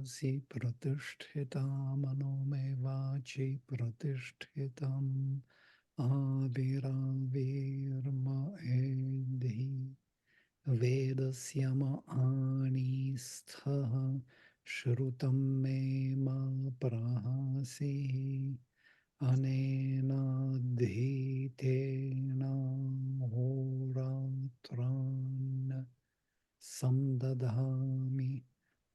manasi pratishthitam manome vachi pratishthitam aviravirma edhi vedasyama anistha shrutam me ma prahasi anena dhitena horatran samdadhami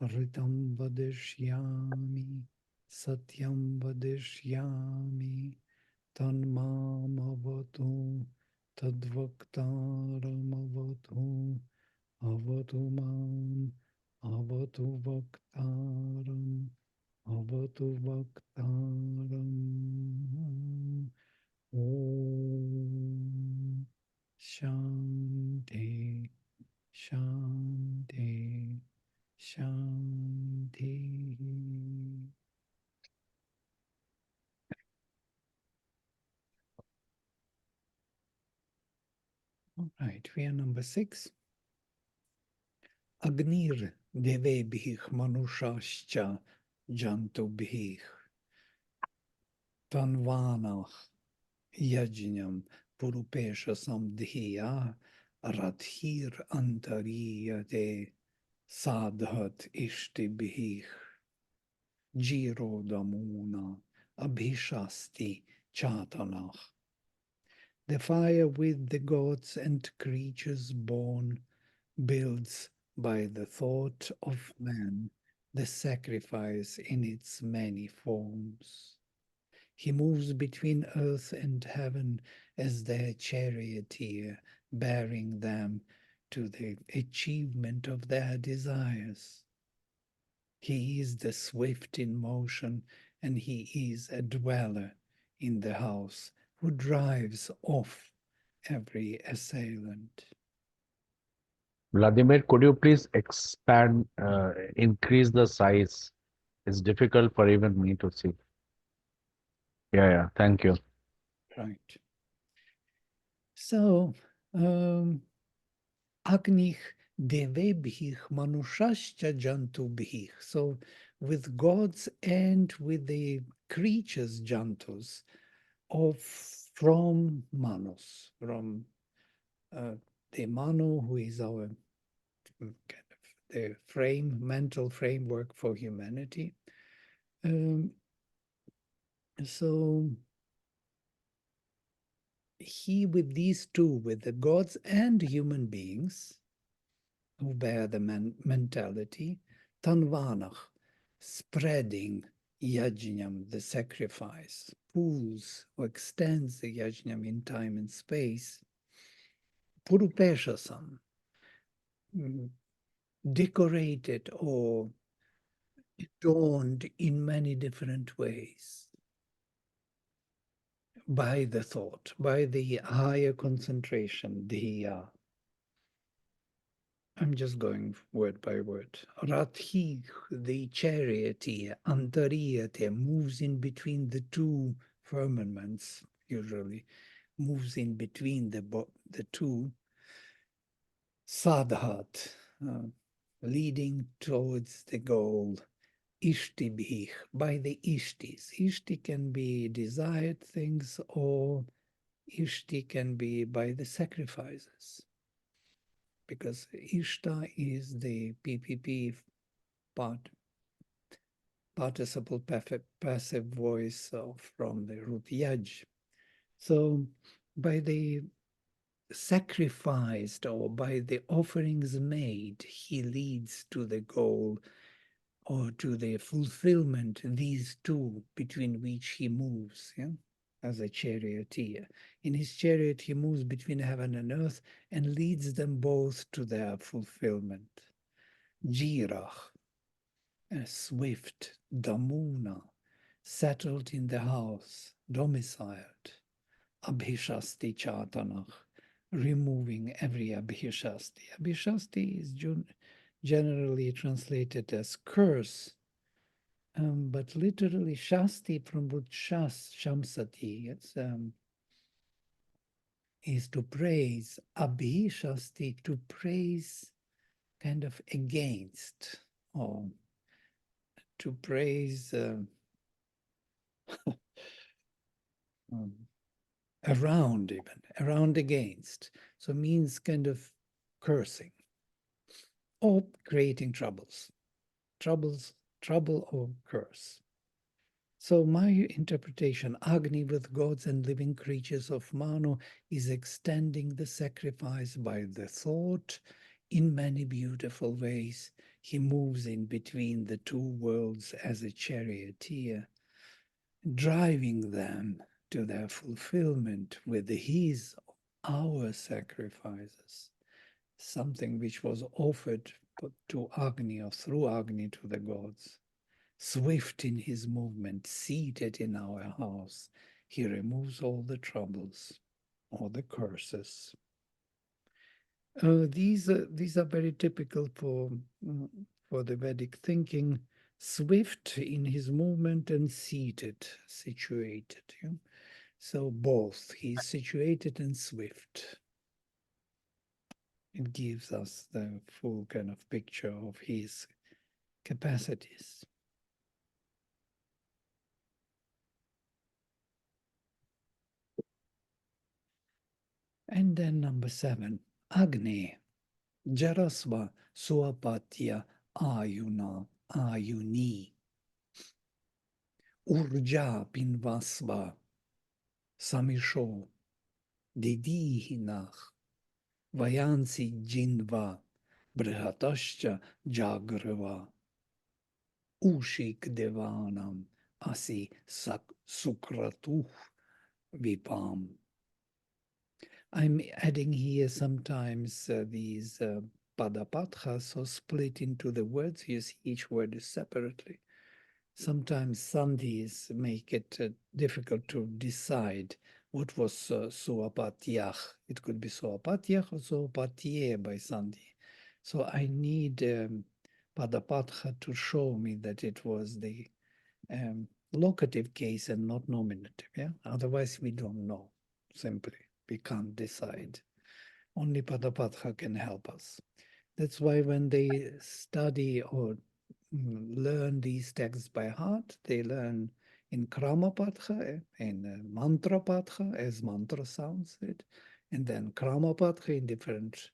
ritam vadishyami satyam vadishyami tanmamavatu tadvaktaramavatu avatu mam avatu vaktaram avatu vaktaram. Om Shanti Shanti Shanti. All right, we are number 6. Agnir devebhih manushascha jantubhih tanvanah yajnam purupesha samdhiya radhir antariyate sadhat ishtibhih jirodamuna abhishasti chatanah. The fire with the gods and creatures born builds by the thought of man the sacrifice in its many forms. He moves between earth and heaven as their charioteer, bearing them to the achievement of their desires. He is the swift in motion, and he is a dweller in the house who drives off every assailant. Vladimir, could you please expand, increase the size? It's difficult for even me to see. Yeah, thank you. Right. So, Agni devebhih manushascha jantubhih. So, with gods and with the creatures, jantus, of from Manus, from the Manu, who is our kind of the mental framework for humanity. So he, with these two, with the gods and human beings who bear the mentality, tanvanach, spreading yajnam, the sacrifice, pulls or extends the yajnam in time and space, purupeshasam, decorated or adorned in many different ways by the thought, by the higher concentration, the I'm just going word by word. Rathi, the charioteer, antariyate, moves in between the two firmaments, usually moves in between the two. Sadhat, leading towards the goal. Ishtibhih, by the ishtis. Ishti can be desired things, or ishti can be by the sacrifices. Because Ishta is the PPP part, participle passive voice from the root yaj. So by the sacrificed or by the offerings made, he leads to the goal or to the fulfillment, these two between which he moves, yeah? As a charioteer. In his chariot, he moves between heaven and earth and leads them both to their fulfillment. Jirach, a swift, Damuna, settled in the house, domiciled. Abhishasti Chatanach, removing every Abhishasti. Abhishasti is generally translated as curse, but literally Shasti from root Shas, Shamsati, is to praise. Abhishasti, to praise kind of against, or to praise um, around, even around against. So means kind of cursing or creating troubles, trouble or curse. So my interpretation, Agni with gods and living creatures of Manu, is extending the sacrifice by the thought in many beautiful ways. He moves in between the two worlds as a charioteer, driving them to their fulfillment with his, our sacrifices, something which was offered to Agni or through Agni to the gods. Swift in his movement, seated in our house, he removes all the troubles, all the curses. These are very typical for the Vedic thinking. Swift in his movement and seated, situated. Yeah? So both, he's situated and swift. It gives us the full kind of picture of his capacities. And then number 7, Agni, Jarasva Suapatya Ayuna Ayuni, Urja Pinvasva Samisho Didihinach Vayansi Jinva Brihatascha Jagrava Ushik Devanam Asi Sukratuh Vipam. I'm adding here sometimes these padapatkhas are split into the words. You see, each word is separately. Sometimes sandhis make it difficult to decide what was soapatyach. It could be soapatyach or soapatye by sandhi. So I need padapatha to show me that it was the locative case and not nominative. Yeah, otherwise we don't know. Simply, we can't decide. Only padapatha can help us. That's why when they study or learn these texts by heart, they learn in Kramapatha, in Mantrapatha, as mantra sounds it, and then Kramapatha in different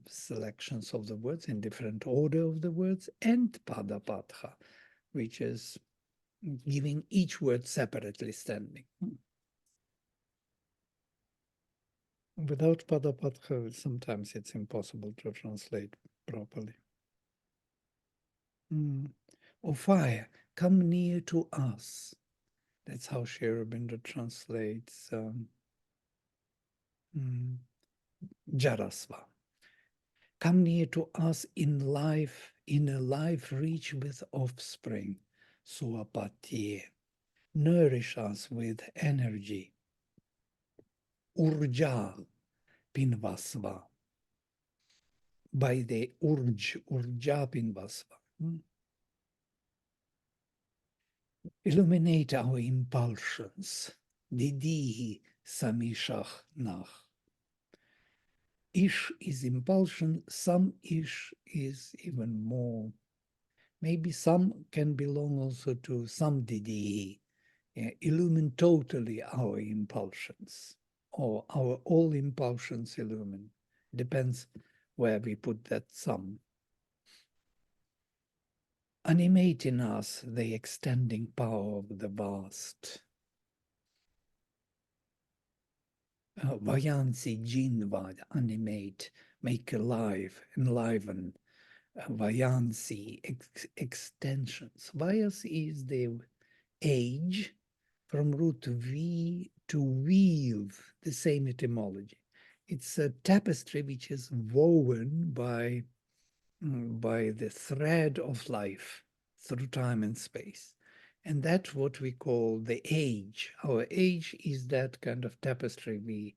selections of the words, in different order of the words, and Padapatha, which is giving each word separately standing. Without Padapatha, sometimes it's impossible to translate properly. O fire, come near to us. That's how Sri Aurobindo translates Jarasva. Come near to us in a life rich with offspring, Suapatye. Nourish us with energy, Urja Pinvasva. By the Urja Pinvasva. Illuminate our impulsions. Didihi Samishach Nach. Ish is impulsion, some ish is even more. Maybe some can belong also to some didihi. Illumine totally our impulsions, or our all impulsions illumine. Depends where we put that some. Animate in us the extending power of the vast. Vayansi Jinvad, animate, make alive, enliven. Vayansi, extensions. Vayas is the age, from root V to weave, the same etymology. It's a tapestry which is woven by the thread of life through time and space. And that's what we call the age. Our age is that kind of tapestry we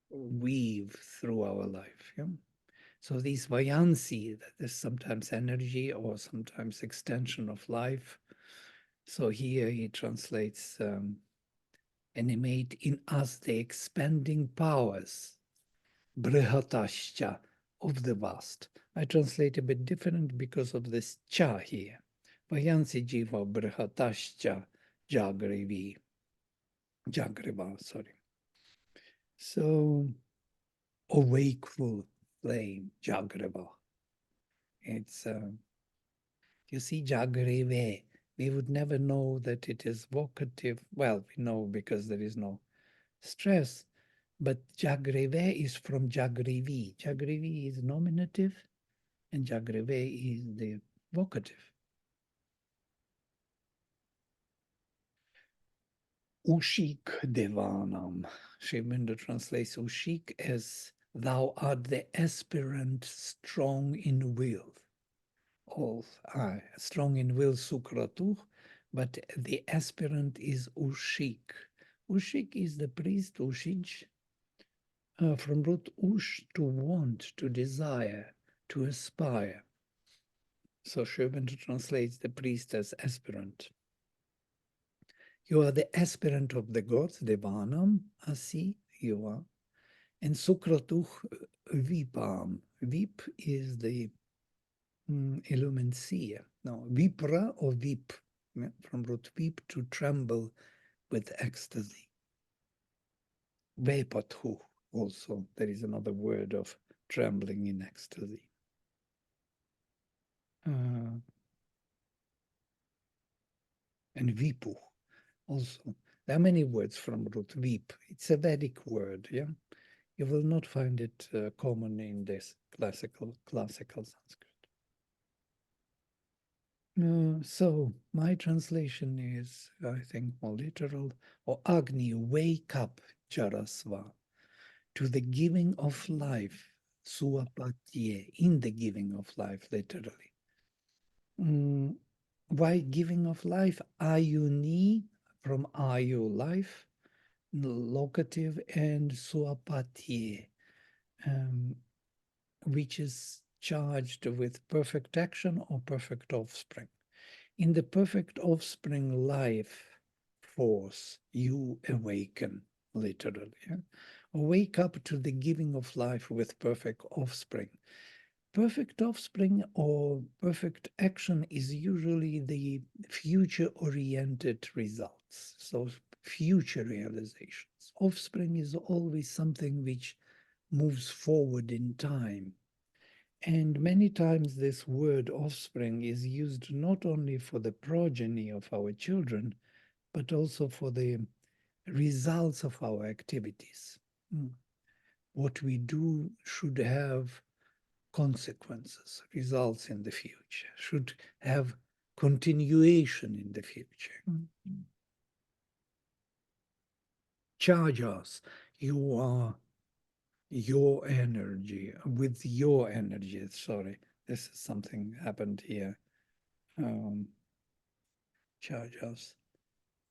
weave through our life. Yeah? So these Vayansi, that is sometimes energy or sometimes extension of life. So here he translates animate in us the expanding powers, Brihatascha, of the vast. I translate a bit different because of this cha here. Vayansi jiva brihatascha jagrivi. Jagriva, sorry. So, a wakeful flame, jagriva. It's, you see, jagrive. We would never know that it is vocative. Well, we know because there is no stress. But jagrive is from jagrivi. Jagrivi is nominative and jagrive is the vocative. Ushik devanam. Shivendra translates Ushik as thou art the aspirant strong in will. All strong in will sukratu, but the aspirant is Ushik. Ushik is the priest, Ushij, from root ush, to want, to desire, to aspire. So Shobhanta translates the priest as aspirant. You are the aspirant of the gods, Devanam, Asi, you are. And Sukratuch Vipam. Vip is the illumined seer. No, Vipra or Vip, from root Vip, to tremble with ecstasy. Vepathu, also, there is another word of trembling in ecstasy. And Vipu, also. There are many words from root Vip. It's a Vedic word, yeah? You will not find it common in this classical Sanskrit. So my translation is, I think, more literal. Or Agni, wake up, Jarasva, to the giving of life, Suapatye, in the giving of life, literally. Why giving of life? Ayuni, from Ayu, life, locative, and Suapatye, which is charged with perfect action or perfect offspring. In the perfect offspring life force, you awaken, literally. Yeah? Wake up to the giving of life with perfect offspring. Perfect offspring or perfect action is usually the future-oriented results, so future realizations. Offspring is always something which moves forward in time. And many times this word offspring is used not only for the progeny of our children, but also for the results of our activities. What we do should have consequences, results in the future, should have continuation in the future. Charge us. You are your energy, with your energy. Sorry, this is something happened here. Charge us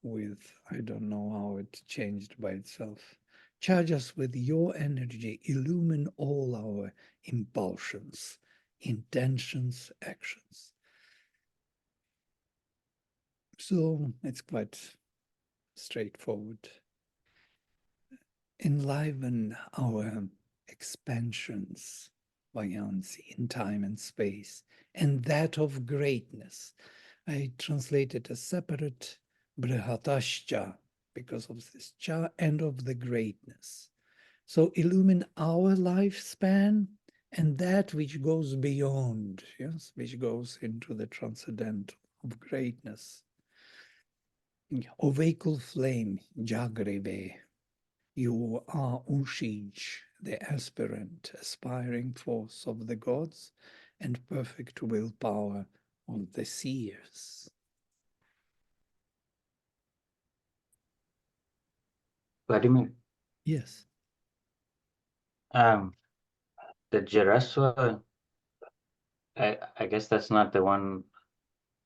with, I don't know how it changed by itself. Charge us with your energy, illumine all our impulsions, intentions, actions. So it's quite straightforward. Enliven our expansions, buoyancy in time and space, and that of greatness. I translate it as separate, brihatascha, because of this cha, and of the greatness. So illumine our lifespan and that which goes beyond, yes, which goes into the transcendental of greatness. Ovakal flame, Jagreve, you are Ushij, the aspirant, aspiring force of the gods and perfect willpower of the seers. Vladimir, Yes. the Jaraswa, I guess that's not the one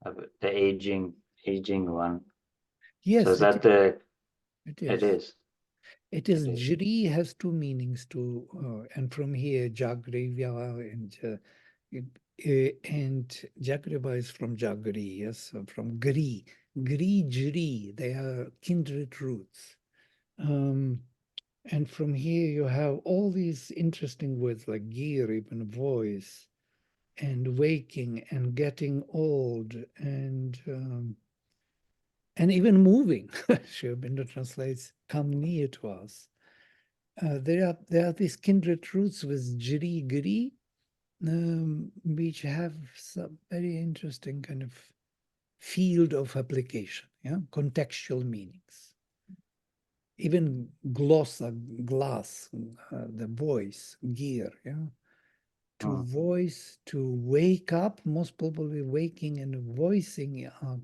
of the aging one. So Yes, is that the? it It is. is. It is. It is. Jri has two meanings too, and from here Jagrivya and Jagriva is from Jagri, yes, from Gri, Jri. They are kindred roots. And from here you have all these interesting words like gear, even voice, and waking and getting old and even moving. Sri Aurobindo translates come near to us. There are these kindred roots with jiri giri, which have some very interesting kind of field of application, yeah, contextual meanings. Even glossa, glass, the voice, gear, yeah, to voice, to wake up, most probably waking and voicing are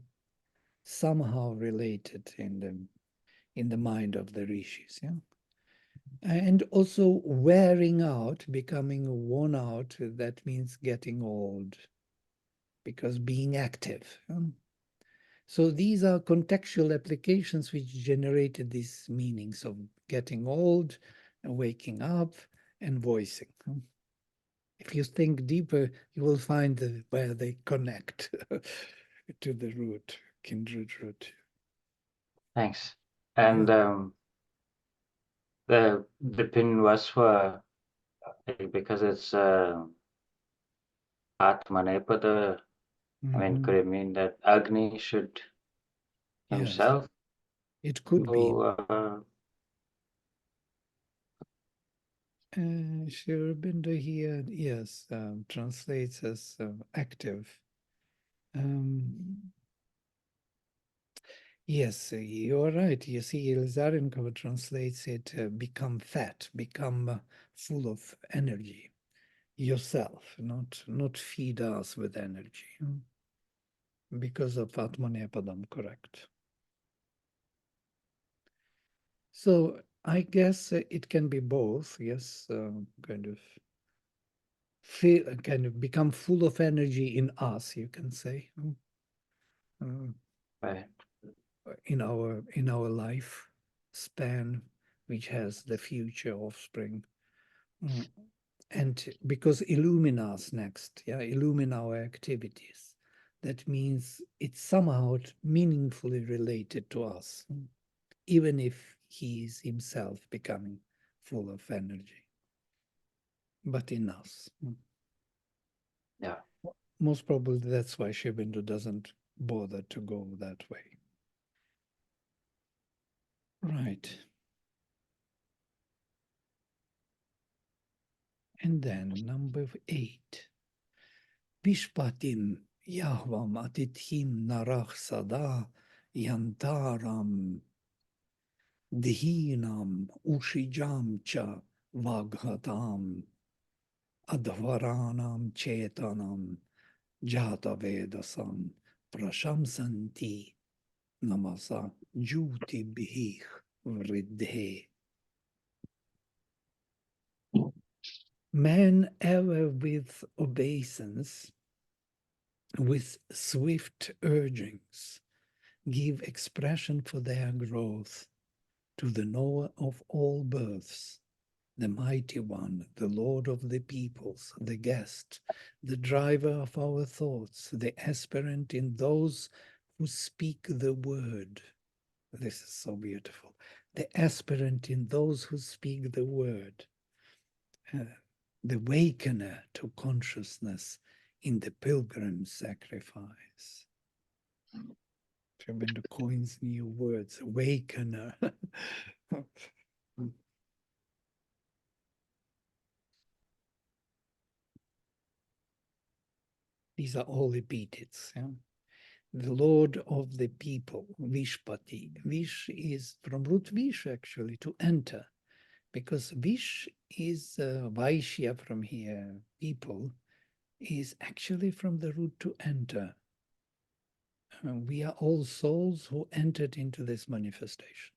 somehow related in the mind of the rishis, yeah. And also wearing out, becoming worn out, that means getting old, because being active. So these are contextual applications which generated these meanings of getting old, and waking up, and voicing. If you think deeper, you will find where they connect to the root, kindred root. Thanks. Yeah. And the pin was for because it's Atmanepada. I mean, could Mhm. it mean that Agni should Yes, himself it could be. go? Sri Aurobindo here, yes, translates as active. Yes, you're right. You see, Elizarenkova translates it become fat, become full of energy yourself, not feed us with energy. Because of Atmanepadam, correct. So I guess it can be both, yes, kind of feel, kind of become full of energy in us, you can say, uh, Right. in our life span, which has the future offspring. Mm. And because illumine us next, yeah, illumine our activities. That means it's somehow meaningfully related to us, even if he is himself becoming full of energy, but in us. Yeah. Most probably that's why Sri Aurobindo doesn't bother to go that way. Right. And then number 8. Vishpatim Yahvam Atithim Narach Sada Yantaram Dhinam Ushijam Cha Vaghatam Advaranam Chetanam Jata Vedasam Prashamsanti Namasa Juti Bhih Vridhe. Man ever with obeisance, with swift urgings, give expression for their growth to the knower of all births, the mighty one, the Lord of the peoples, the guest, the driver of our thoughts, the aspirant in those who speak the word. This is so beautiful. The aspirant in those who speak the word, the wakener to consciousness in the pilgrim sacrifice. Sri Aurobindo coins new words, awakener. These are all epithets. Yeah? The Lord of the people, Vishpati. Vish is from root Vish, actually, to enter, because Vish is Vaishya from here, people, is actually from the root to enter. We are all souls who entered into this manifestation,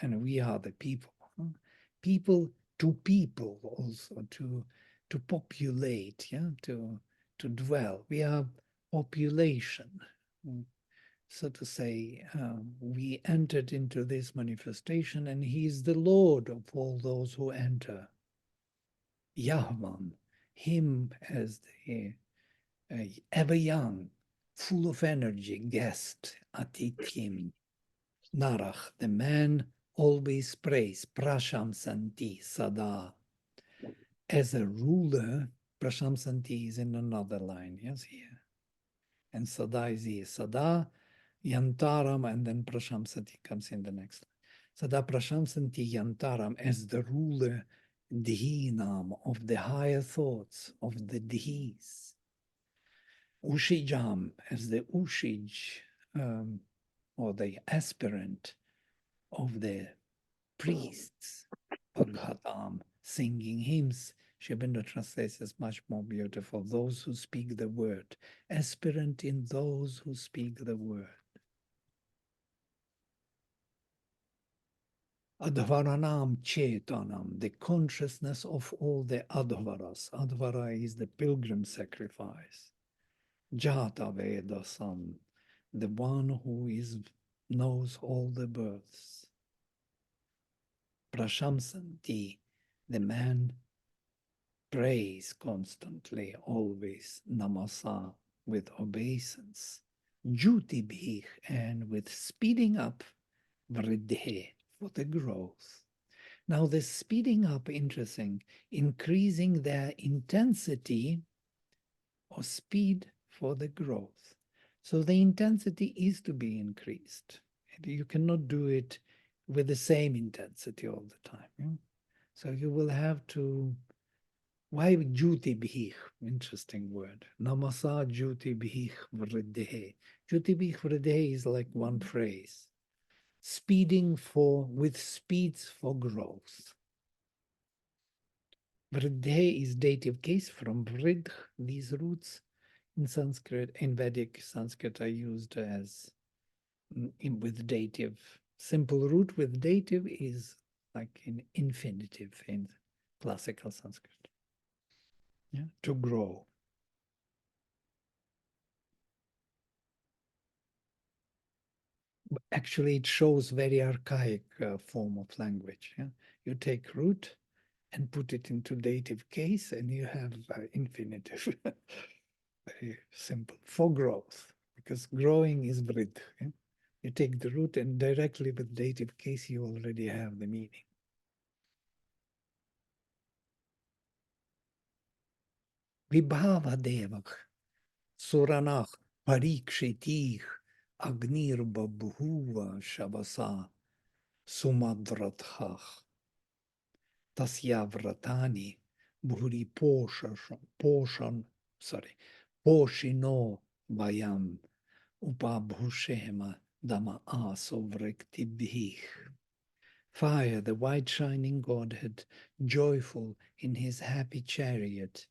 and we are the people. People to people also, to populate, yeah, to dwell. We are population. So to say, we entered into this manifestation, and he is the Lord of all those who enter. Yahman, him as the ever young, full of energy, guest, Atithim, Narach, the man always praise, prashamsanti sada. As a ruler, prashamsanti is in another line, yes, here. And sada is here. Sada, yantaram, and then prashamsati comes in the next line. Sada prashamsanti yantaram, as the ruler, dhihinam, of the higher thoughts, of the dhis. Ushijam, as the ushij, or the aspirant of the priests, Bhagavatam, singing hymns. Shibindra translates as much more beautiful. Those who speak the word, aspirant in those who speak the word. Advaranam Chetanam, the consciousness of all the Advaras. Advara is the pilgrim sacrifice. Jata Vedasam, the one who knows all the births. Prashamsanti, the man prays constantly, always, namasa, with obeisance. Jutibhih, and with speeding up, vridhe, for the growth. Now, the speeding up, interesting, increasing their intensity or speed for the growth. So the intensity is to be increased. You cannot do it with the same intensity all the time. Yeah? So you will have to, why Juti Bhih? Interesting word. Namasa Juti Bhih Vriddhe. Juti Bhih Vriddhe is like one phrase. Speeding with speeds for growth. Vriddhe is dative case from Vridh. These roots in Sanskrit, in Vedic Sanskrit, are used as with dative. Simple root with dative is like an infinitive in classical Sanskrit. Yeah, to grow. Actually, it shows very archaic form of language. Yeah? You take root and put it into dative case, and you have infinitive. Very simple for growth, because growing is vrid. Yeah? You take the root, and directly with dative case, you already have the meaning. Vibhava devak suranach parikshitih agnir babhuva shavasa sumadrathach tasya vratani bhuri poshino vayam upabhushema dama asovrktibhih. Fire, the white shining Godhead, joyful in his happy chariot,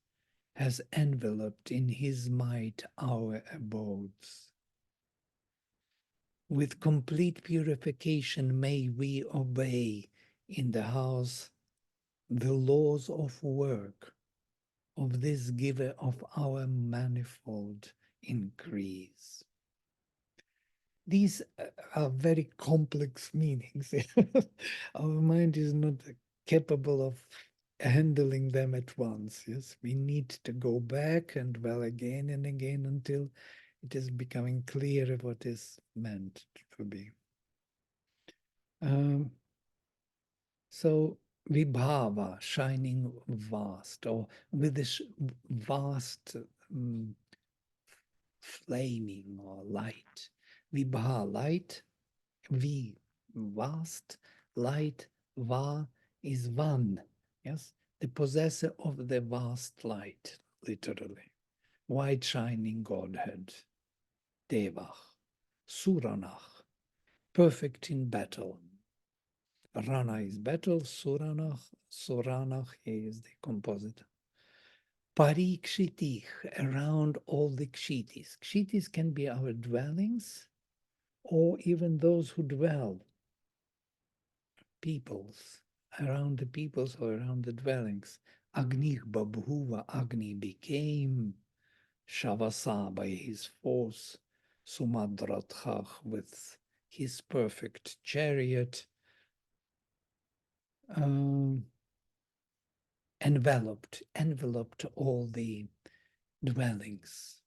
has enveloped in his might our abodes. With complete purification may we obey in the house the laws of work of this giver of our manifold increase. These are very complex meanings. Our mind is not capable of handling them at once. Yes, we need to go back and dwell again and again until it is becoming clear what is meant to be. So vibhava, shining vast, or with this vast flaming or light. Vibha, light, V, vast, light, Va is one. Yes, the possessor of the vast light, literally. White shining Godhead. Devach, Suranach, perfect in battle. Rana is battle, Suranach is the compositor. Parikshitich, around all the kshitis. Kshitis can be our dwellings, or even those who dwell, peoples, around the peoples or around the dwellings. Agni babhuva, Agni became, Shavasa by his force, Sumadrathach with his perfect chariot, enveloped all the dwellings.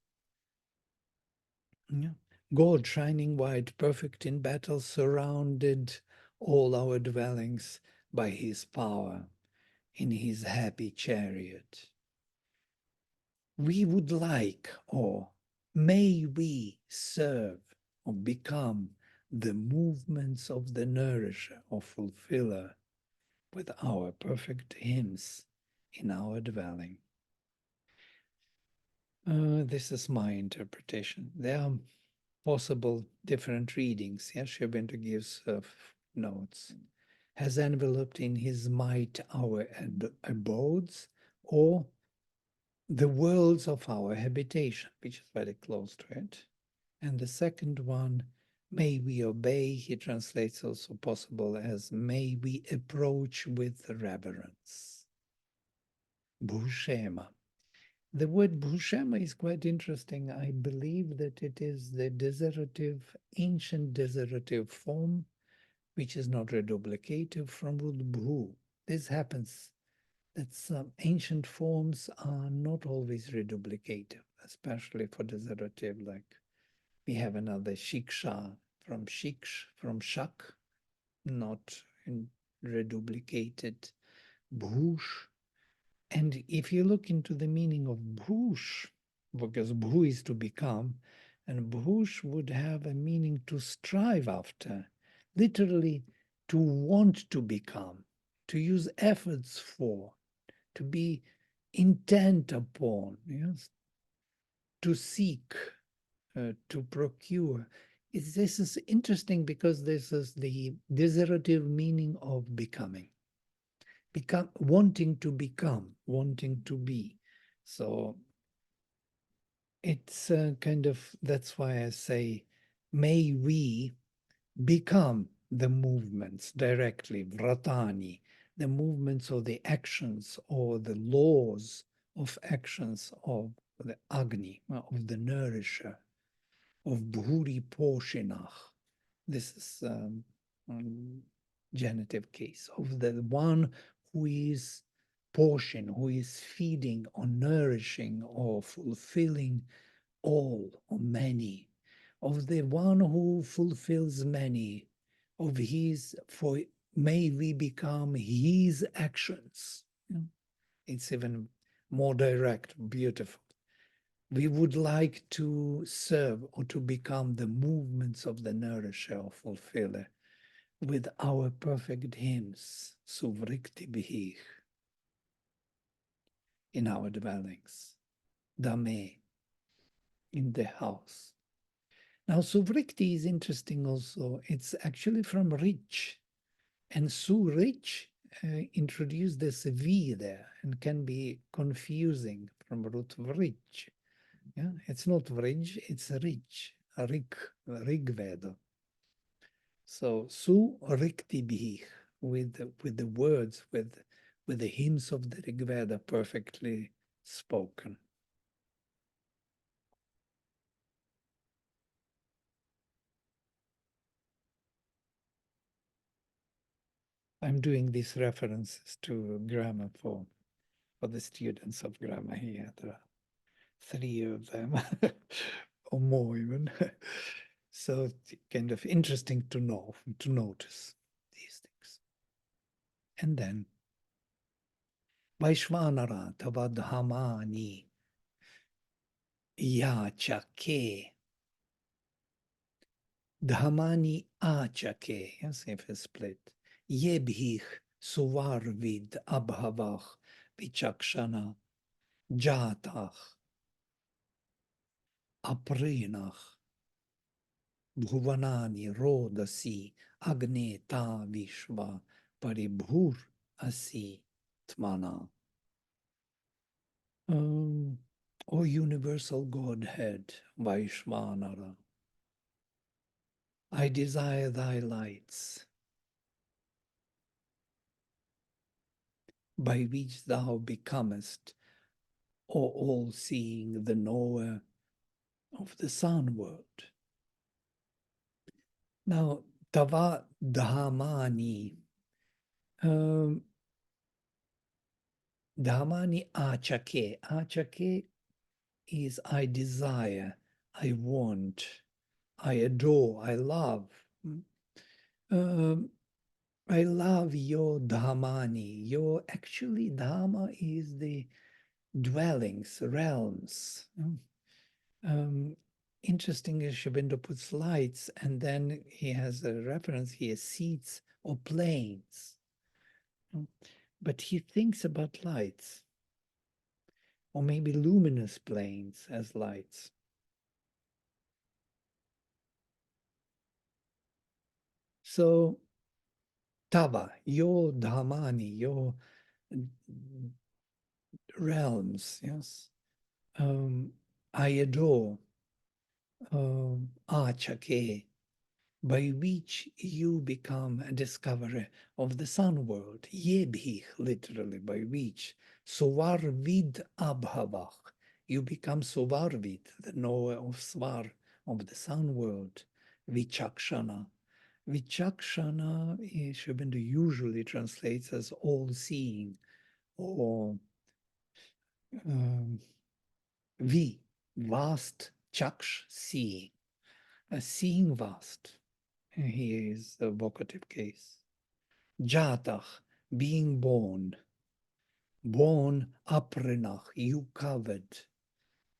Yeah. God shining white, perfect in battle, surrounded all our dwellings by his power in his happy chariot. We would like, or may we serve or become the movements of the nourisher or fulfiller with our perfect hymns in our dwelling. This is my interpretation. There are possible different readings. Yes, Shobinto gives notes. Has enveloped in his might our abodes, or the worlds of our habitation, which is very close to it. And the second one, may we obey, he translates also possible as may we approach with reverence. Bhushema. The word Bhushema is quite interesting. I believe that it is the desertative, ancient desertative form, which is not reduplicative from root Bhu. This happens that some ancient forms are not always reduplicative, especially for desertative, like we have another Shiksha from Shiksh, from Shak, not reduplicated. Bhush. And if you look into the meaning of Bhush, because Bhu is to become, and Bhush would have a meaning to strive after, literally to want to become, to use efforts for, to be intent upon, yes, to seek, to procure. This is interesting because this is the desertative meaning of becoming. Wanting to become, wanting to be. So it's kind of, that's why I say, may we become the movements directly, vratani, the movements or the actions or the laws of actions of the Agni, of the nourisher, of Bhuri Poshinach. This is genitive case of the one who is portion, who is feeding or nourishing or fulfilling all or many, of the one who fulfills many, of his, for may we become his actions. It's even more direct, beautiful. We would like to serve or to become the movements of the nourisher or fulfiller with our perfect hymns, suvrikti bihich, in our dwellings, dame, in the house. Now, suvrikti is interesting also. It's actually from rich, and su rich introduced this v there and can be confusing from root vrich. Yeah, it's not vrij, it's rich, rig Veda. So su rikti bih, with the words, with the hymns of the Rig Veda perfectly spoken. I'm doing these references to grammar for the students of grammar here. There are 3 of them, or more even. So it's kind of interesting to know, to notice these things. And then Vaishvanara Tavadhamani Yachake Dhamani Achake, yes, if it's split. Yebhich Suvarvid Abhavach Vichakshana Jatach Aprinach Bhuvanani Rodasi Agne Ta Vishva Paribhur Asi Tmana. O universal Godhead, Vaishvanara, I desire thy lights, by which thou becomest, O all-seeing, the knower of the sun world. Now, Tava Dhamani, Dhamani Achake. Achake is I desire, I want, I adore, I love. I love your Dhamani. Your actually Dhamma is the dwellings, realms. Interesting is Sri Aurobindo puts lights, and then he has a reference here, seats or planes. But he thinks about lights, or maybe luminous planes as lights. So, Tava, your Dhamani, your realms, yes. I adore Achake, by which you become a discoverer of the sun world. Yebhich, literally, by which. Sovarvid abhavach. You become Sovarvid, the knower of Svar, of the sun world. Vichakshana. Vichakshana, Sri Aurobindo usually translates as all-seeing, or vi, vast, chaksh, seeing. Seeing vast. Here is the vocative case. Jatach, being born. Born, aprenach, you covered,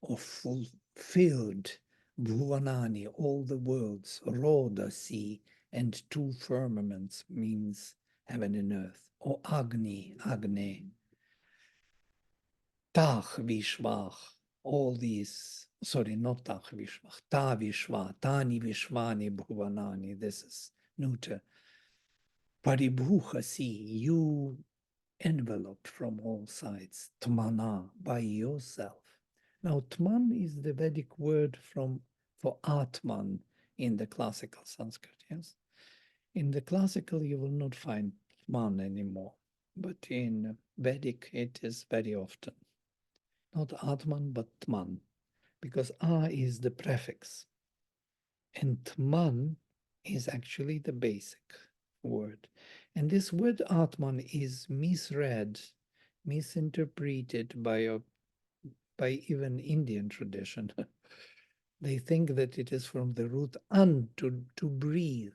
or fulfilled. Bhuvanani, all the worlds. Roda, sea, and two firmaments means heaven and earth. Or Agni, Agne. Tach, Vishvach, all these, sorry, not Tach Vishvach, Ta Vishva, Tani Vishvani Bhuvanani, this is neuter. Paribhuhasi, you enveloped from all sides, Tmana, by yourself. Now, Tman is the Vedic word for Atman in the classical Sanskrit, yes? In the classical, you will not find Tman anymore, but in Vedic, it is very often. Not Atman, but Tman, because A is the prefix, and Tman is actually the basic word. And this word Atman is misread, misinterpreted by even Indian tradition. They think that it is from the root an, to breathe.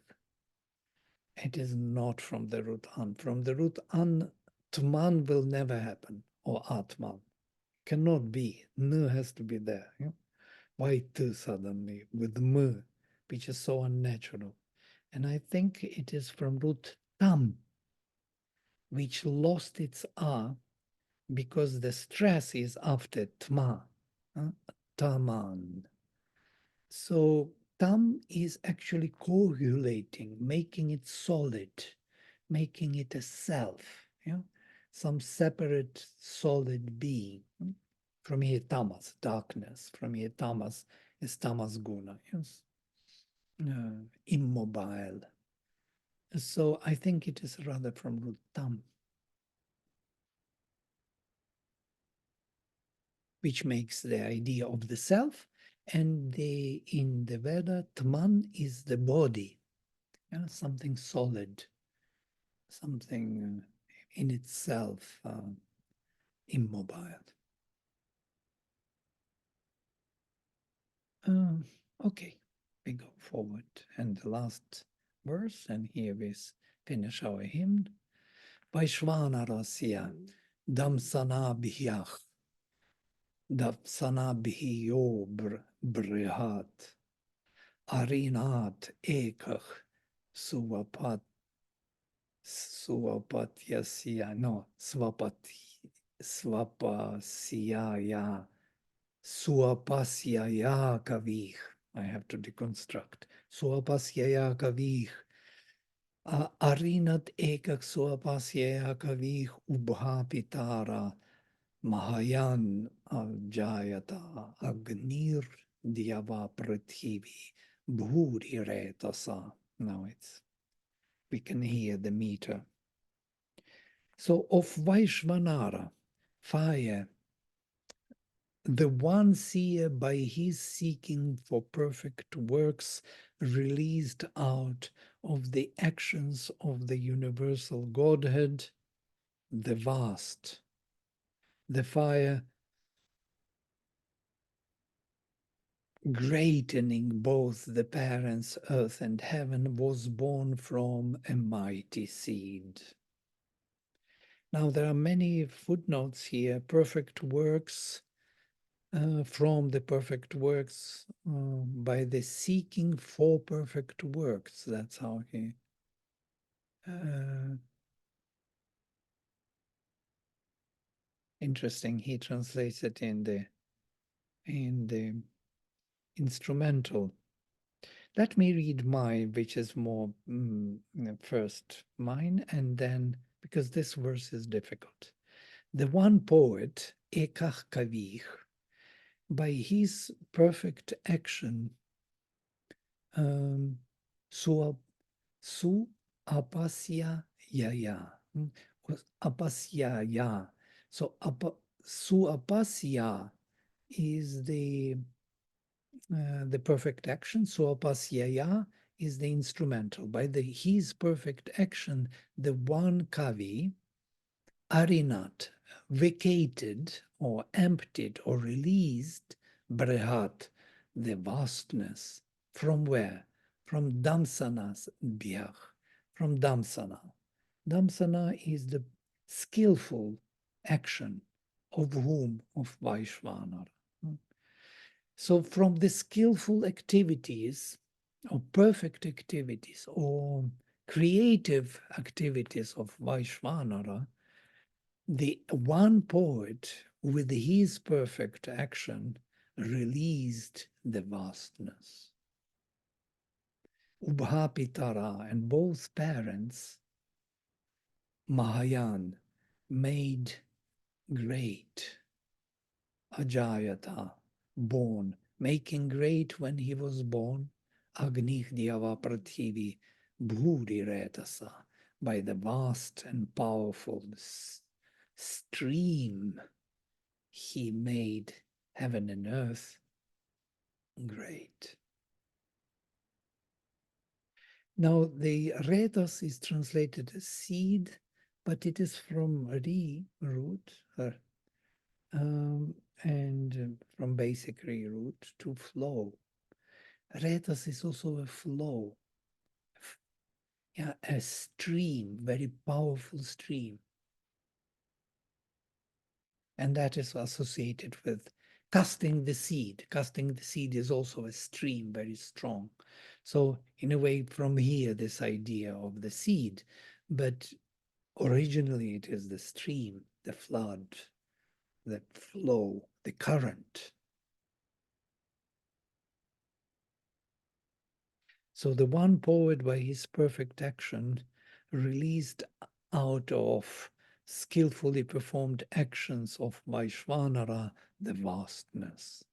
It is not from the root an. From the root an, Tman will never happen, or Atman. Cannot be. N has to be there. Yeah? Why T suddenly with M, which is so unnatural? And I think it is from root tam, which lost its A because the stress is after tma, taman. So tam is actually coagulating, making it solid, making it a self, yeah? Some separate solid being. From here, tamas, darkness. From here, tamas is tamas guna, yes? Immobile. So I think it is rather from root tam, which makes the idea of the self. And in the Veda, Tman is the body, yeah? Something solid, something in itself immobile. Okay, we go forward. And the last verse, and here we finish our hymn. Vaishvanarasya damsanabhyach damsanabhyo brihat arinat ekach suvapatyasya, no, svapasyaya, suapasyaya kavih. I have to deconstruct. Suapasyaya kavih. Arinat ekak suapasyaya kavih ubha pitara Mahayan Jayata Agnir Dyava Prithivi Bhuri Retasa. Now we can hear the meter. So of Vaishvanara, fire, the one seer by his seeking for perfect works released out of the actions of the universal Godhead, the vast, the fire greatening both the parents, earth and heaven, was born from a mighty seed. Now, there are many footnotes here. Perfect works, from the perfect works, by the seeking for perfect works. That's how he. Interesting. He translates it in the instrumental. Let me read mine, which is more first mine, and then, because this verse is difficult. The one poet, Ekach Kavich, by his perfect action, su apasya yaya, apasya ya. So su apasya is the perfect action. So apasyaya is the instrumental. By his perfect action, the one kavi, arinat, vacated or emptied or released brehat, the vastness. From where? From damsanas biach, from damsana. Damsana is the skillful action of whom? Of Vaishvanara. So from the skillful activities or perfect activities or creative activities of Vaishvanara, the one poet with his perfect action released the vastness. Ubhapitara, and both parents, Mahayan, made great. Ajayata, born, making great when he was born. Agni Dyava Prathivi Bhuri Retasa, by the vast and powerful stream he made heaven and earth great. Now the Retas is translated as seed, but it is from re root, and from basic re root to flow. Retas is also a flow, yeah, a stream, very powerful stream. And that is associated with casting the seed. Casting the seed is also a stream, very strong. So in a way, from here, this idea of the seed, but originally it is the stream, the flood, the flow, the current. So the one poet, by his perfect action, released out of skillfully performed actions of Vaishvanara the vastness.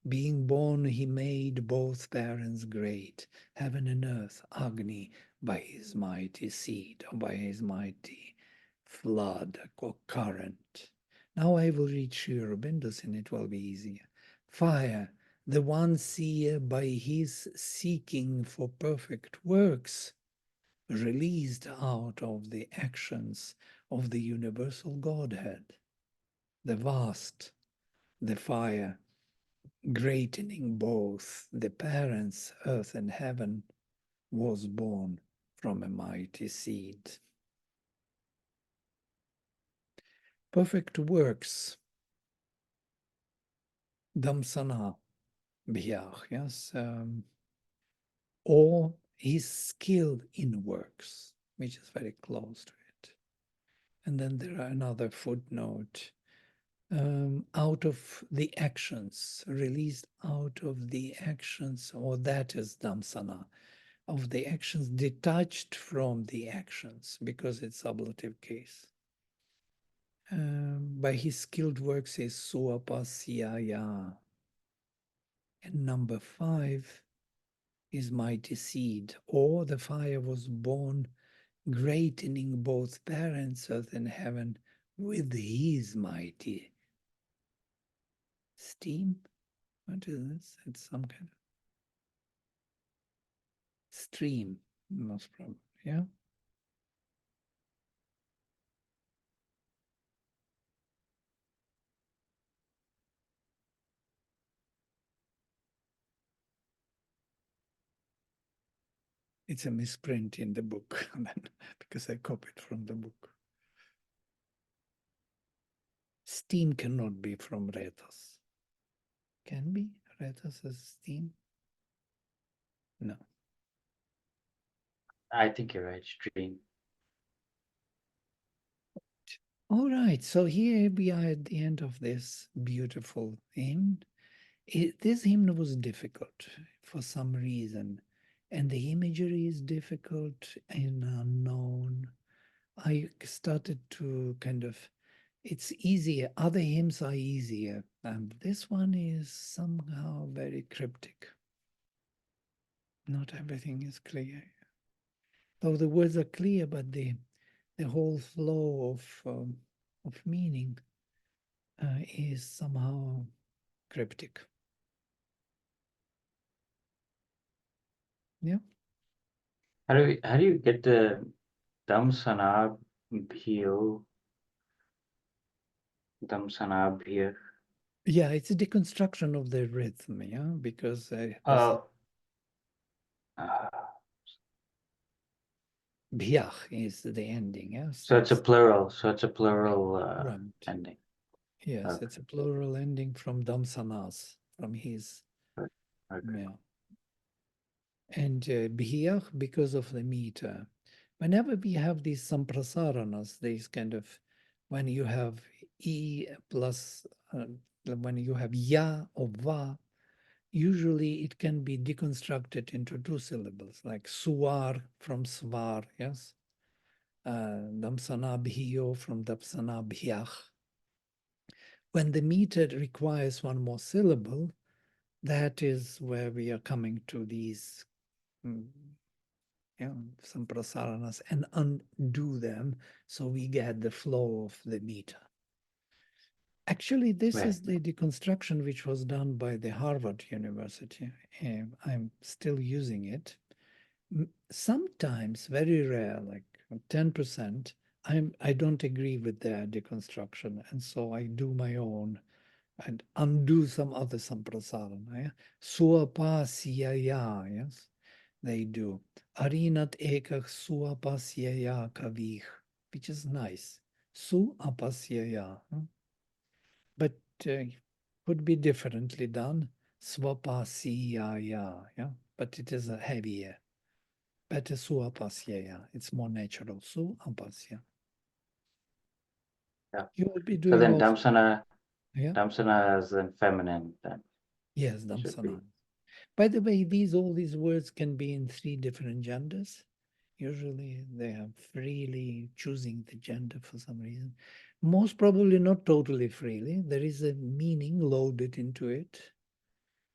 Being born, he made both parents great, heaven and earth, Agni, by his mighty seed, or by his mighty flood or current. Now I will read Sri Aurobindo's and it will be easier. Fire, the one seer, by his seeking for perfect works, released out of the actions of the universal Godhead, the vast, the fire, greatening both the parents, earth and heaven, was born from a mighty seed. Perfect works, damsana, bhyach, yes, or his skill in works, which is very close to it. And then there are another footnote, out of the actions, released out of the actions, or that is damsana, of the actions, detached from the actions, because it's ablative case. By his skilled works is suapasyaya. And number 5 is mighty seed, or the fire was born, greatening both parents, earth and heaven, with his mighty steam. What is this? It's some kind of stream, most probably, yeah? It's a misprint in the book because I copied from the book. Steam cannot be from Retas. Can be? Retas as steam? No. I think you're right, stream. All right, so here we are at the end of this beautiful hymn. This hymn was difficult for some reason, and the imagery is difficult and unknown. I started to kind of, it's easier. Other hymns are easier. This one is somehow very cryptic. Not everything is clear. Though the words are clear, but the whole flow of meaning is somehow cryptic. Yeah. How do you get the Dam Sanab Bhio? Dam Sanab here? Yeah, it's a deconstruction of the rhythm, yeah, because this Oh. bhiach is the ending, yes. So it's a plural. So it's a plural Right. ending. Yes, Okay. it's a plural ending from Damsanas, from his, Okay. yeah. And bhiach because of the meter. Whenever we have these samprasaranas, these kind of, when you have e plus, when you have ya or va, usually it can be deconstructed into two syllables, like suar from svar, yes? Damsana bhiyo from damsana bhiach. When the meter requires one more syllable, that is where we are coming to these some prasaranas and undo them so we get the flow of the meter. Actually, this Right. is the deconstruction which was done by the Harvard University. I'm still using it. Sometimes, very rare, like 10%, I don't agree with their deconstruction, and so I do my own and undo some other samprasarana. Yeah? Suapasyaya, yes, they do. Arinat ekach suapasyaya kavich, which is nice. Suapasyaya. But could be differently done. Swapasiyaya, yeah, but it is a heavier. Better suapasya, it's more natural. Suapasya. Yeah. You will be So doing then also, Damsana yeah? Damsana is in feminine then. Yes, Should be. damsana. By the way, all these words can be in 3 different genders. Usually they are freely choosing the gender for some reason. Most probably not totally freely. There is a meaning loaded into it.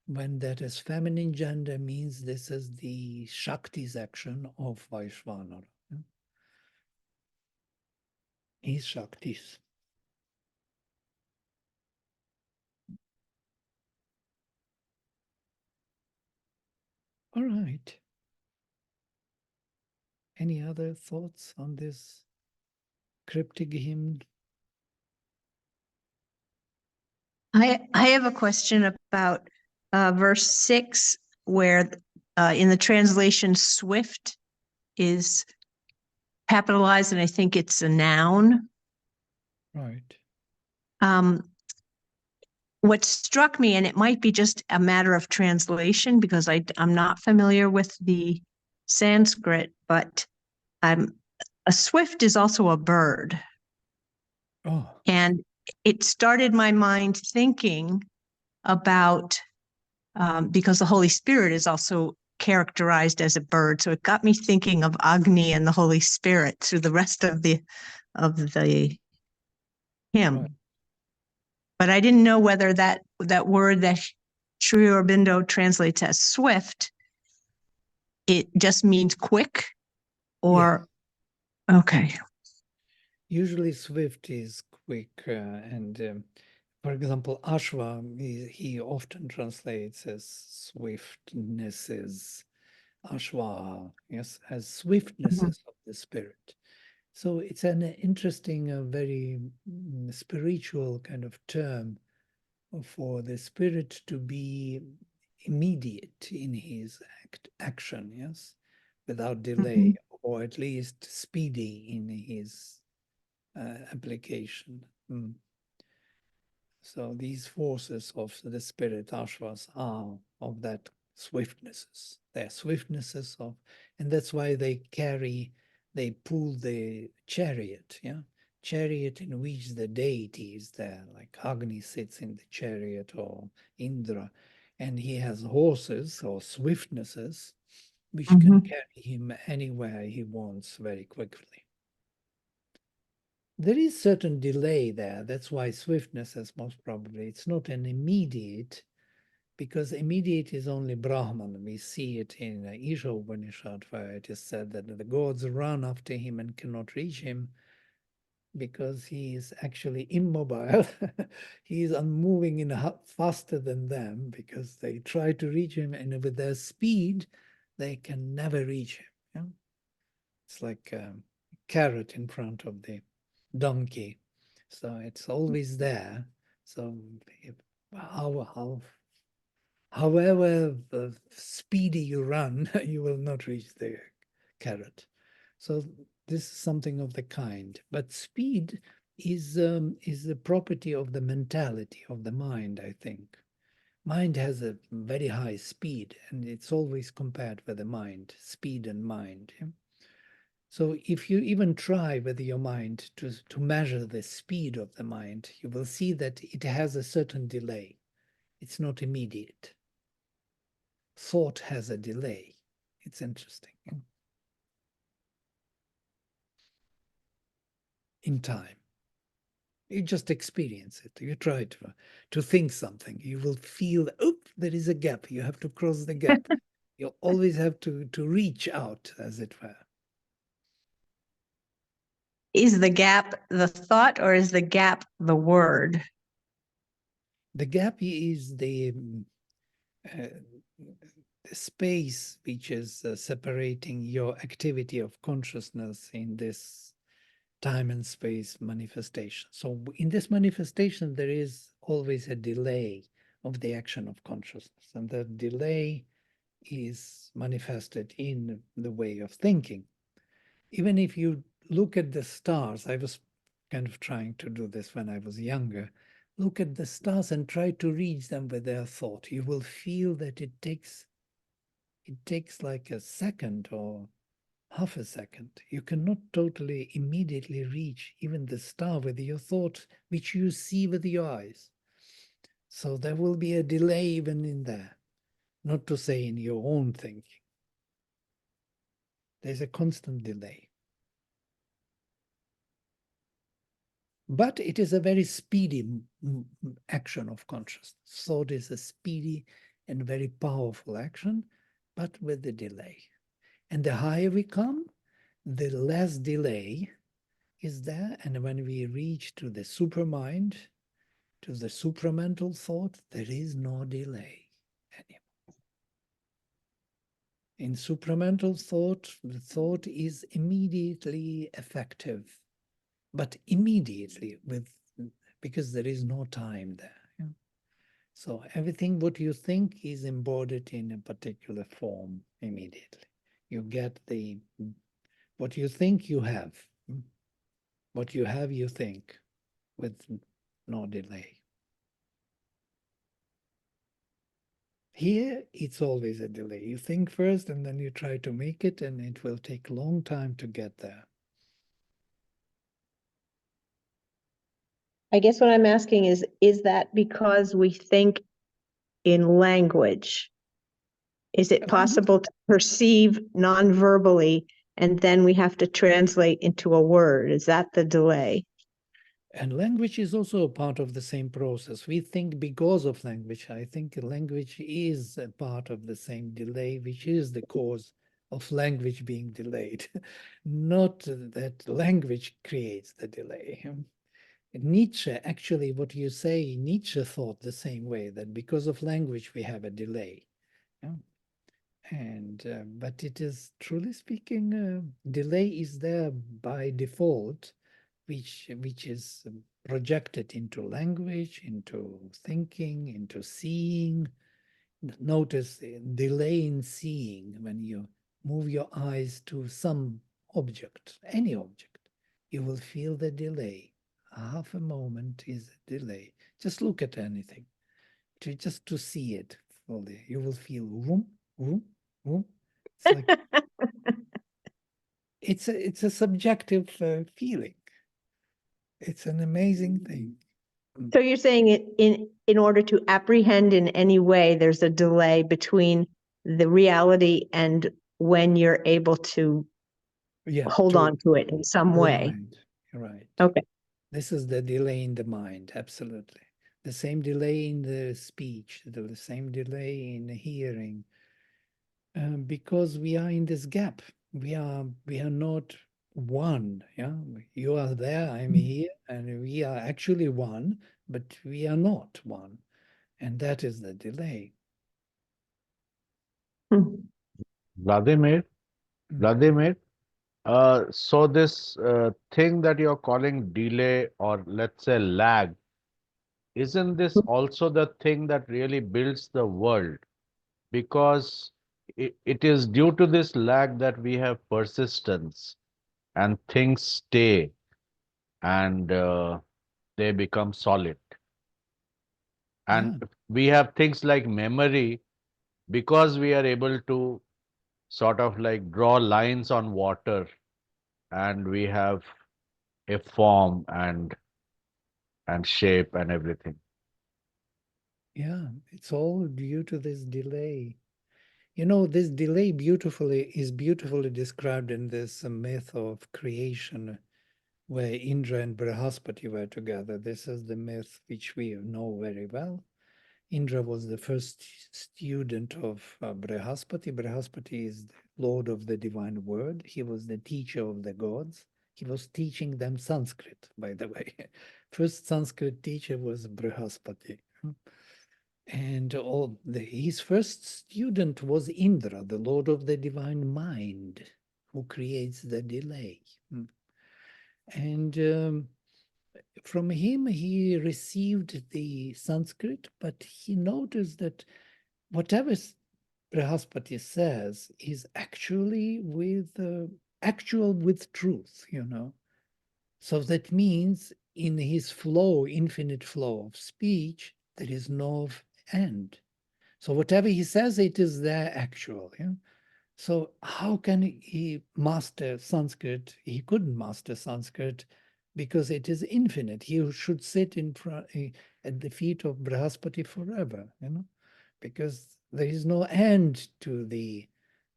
When that is feminine gender means this is the Shakti's action of Vaishvanara. He's Shaktis. All right. Any other thoughts on this cryptic hymn? I have a question about verse 6, where in the translation, swift is capitalized, and I think it's a noun. Right. What struck me, and it might be just a matter of translation because I'm not familiar with the Sanskrit, but a swift is also a bird. Oh, And it started my mind thinking about, because the Holy Spirit is also characterized as a bird. So it got me thinking of Agni and the Holy Spirit through the rest of the hymn. right. But I didn't know whether that word that Sri Aurobindo translates as swift, it just means quick, or okay. Usually swift is quick, and for example, Ashwa, he often translates as swiftnesses, Ashwa, yes, as swiftnesses of the spirit. So it's an interesting, very spiritual kind of term for the spirit to be immediate in his action, yes. without delay, or at least speedy in his application. So these forces of the spirit, ashvas, are of that swiftnesses. They're swiftnesses of, and that's why they pull the chariot, chariot in which the deity is there, like Agni sits in the chariot, or Indra, and he has horses or swiftnesses which can carry him anywhere he wants very quickly. There is certain delay there. That's why swiftness is most probably, it's not an immediate, because immediate is only Brahman. We see it in Isha Upanishad, where it is said that the gods run after him and cannot reach him because he is actually immobile. He is unmoving faster than them, because they try to reach him, and with their speed, they can never reach him. It's like a carrot in front of the donkey, so it's always there. So however speedy you run, you will not reach the carrot. So this is something of the kind. But speed is the property of the mentality of the mind, I think. Mind has a very high speed, and it's always compared with the mind, speed and mind. So if you even try with your mind to measure the speed of the mind, you will see that it has a certain delay. It's not immediate. Thought has a delay. It's interesting. In time. You just experience it. You try to think something. You will feel, there is a gap. You have to cross the gap. You always have to reach out, as it were. Is the gap the thought, or is the gap the word? The gap is the space which is separating your activity of consciousness in this time and space manifestation. So in this manifestation, there is always a delay of the action of consciousness, and the delay is manifested in the way of thinking. Even if you look at the stars, I was kind of trying to do this when I was younger. Look at the stars and try to reach them with their thought. You will feel that it takes like a second or half a second. You cannot totally immediately reach even the star with your thought, which you see with your eyes. So there will be a delay even in there, not to say in your own thinking. There's a constant delay. But it is a very speedy action of consciousness. Thought is a speedy and very powerful action, but with a delay. And the higher we come, the less delay is there. And when we reach to the supermind, to the supramental thought, there is no delay anymore. In supramental thought, the thought is immediately effective, but immediately because there is no time there. So everything what you think is embodied in a particular form immediately. You get what you think you have. What you have, you think, with no delay. Here, it's always a delay. You think first, and then you try to make it, and it will take a long time to get there. I guess what I'm asking is that because we think in language? Is it possible to perceive non-verbally and then we have to translate into a word? Is that the delay? And language is also a part of the same process. We think because of language. I think language is a part of the same delay, which is the cause of language being delayed. Not that language creates the delay. Nietzsche, actually, what you say, Nietzsche thought the same way, that because of language we have a delay. And but it is, truly speaking, delay is there by default, which is projected into language, into thinking, into seeing. Notice delay in seeing. When you move your eyes to some object, any object, you will feel the delay. Half a moment is a delay. Just look at anything, just to see it fully. You will feel whoom, whoom, whoom. It's like it's a subjective feeling. It's an amazing thing. So you're saying it in order to apprehend in any way, there's a delay between the reality and when you're able to Yeah, hold on to it in some way. Right. Okay. This is the delay in the mind, absolutely. The same delay in the speech, the same delay in the hearing, because we are in this gap. We are not one. Yeah, you are there, I'm here, and we are actually one, but we are not one, and that is the delay. Vladimir, Mm. Vladimir, so this thing that you're calling delay or let's say lag, isn't this also the thing that really builds the world? Because it is due to this lag that we have persistence and things stay and they become solid. Yeah, And we have things like memory because we are able to sort of like draw lines on water and we have a form and shape and everything. yeah, it's all due to this delay. You know, this delay is beautifully described in this myth of creation, where Indra and Brihaspati were together. This is the myth which we know very well. Indra was the first student of Brihaspati. Brihaspati is the lord of the divine word. He was the teacher of the gods. He was teaching them Sanskrit, by the way. First Sanskrit teacher was Brihaspati. And his first student was Indra, the lord of the divine mind, who creates the delay. And from him, he received the Sanskrit, but he noticed that whatever Brihaspati says is actually actual with truth, you know. So that means in his flow, infinite flow of speech, there is no end. So whatever he says, it is there actual. Yeah? So how can he master Sanskrit? He couldn't master Sanskrit because it is infinite. He should sit in front at the feet of Brihaspati forever, you know, because there is no end to the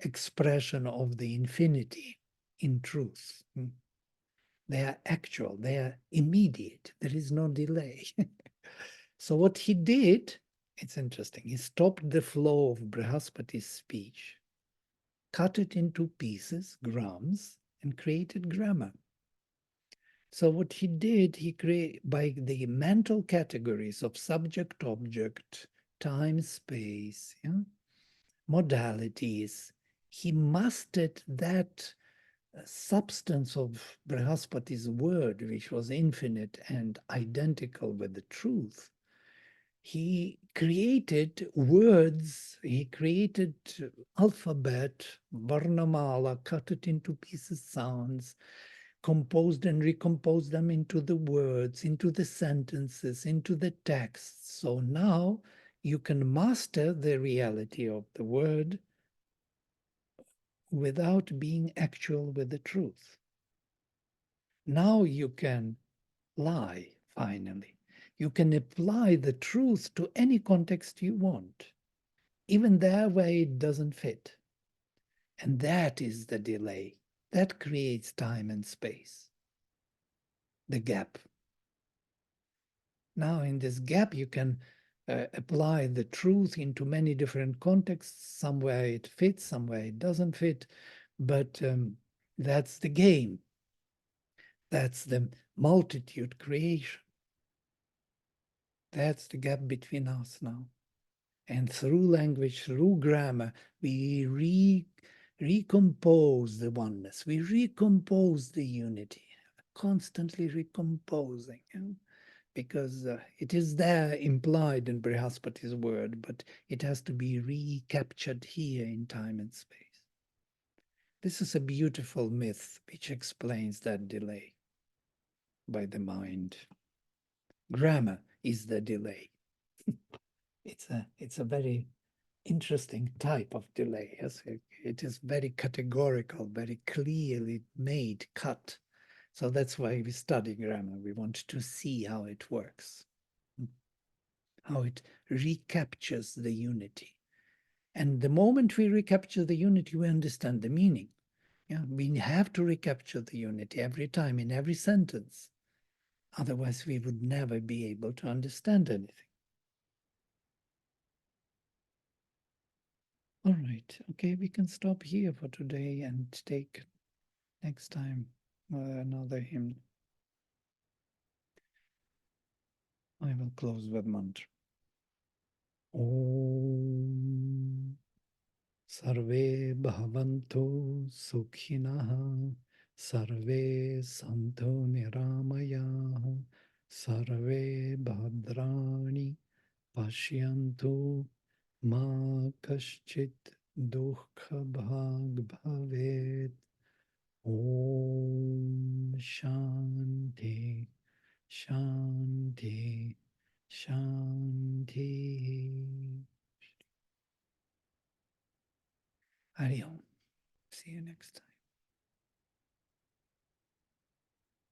expression of the infinity in truth. They are actual, they are immediate. There is no delay. So what he did, it's interesting, he stopped the flow of Brihaspati's speech, cut it into pieces, grams, and created grammar. So what he did, he created by the mental categories of subject, object, time, space, yeah, modalities, he mastered that substance of Brihaspati's word, which was infinite and identical with the truth. He created words, he created alphabet, Varnamala, cut it into pieces, sounds, composed and recomposed them into the words, into the sentences, into the texts. So now you can master the reality of the word without being actual with the truth. Now you can lie, finally. You can apply the truth to any context you want, even there where it doesn't fit. And that is the delay. That creates time and space, the gap. Now, in this gap, you can apply the truth into many different contexts. Somewhere it fits, somewhere it doesn't fit. But that's the game. That's the multitude creation. That's the gap between us now. And through language, through grammar, we recompose the oneness. We recompose the unity, constantly recomposing. You know? Because it is there implied in Brihaspati's word, but it has to be recaptured here in time and space. This is a beautiful myth which explains that delay by the mind. Grammar is the delay. It's a very interesting type of delay. Yes? It is very categorical, very clearly made, cut. So that's why we study grammar. We want to see how it works, how it recaptures the unity. And the moment we recapture the unity, we understand the meaning. Yeah, we have to recapture the unity every time in every sentence. Otherwise, we would never be able to understand anything. All right. Okay, we can stop here for today and take next time another hymn. I will close with mantra. Om Sarve Bhavanto Sukhinah Sarve Santo Niramaya Sarve Bhadrani Pashyantu Ma Kaschit Dukha Bhag Bhavet. Om Shanti Shanti Shanti. Hari Om. See you next time.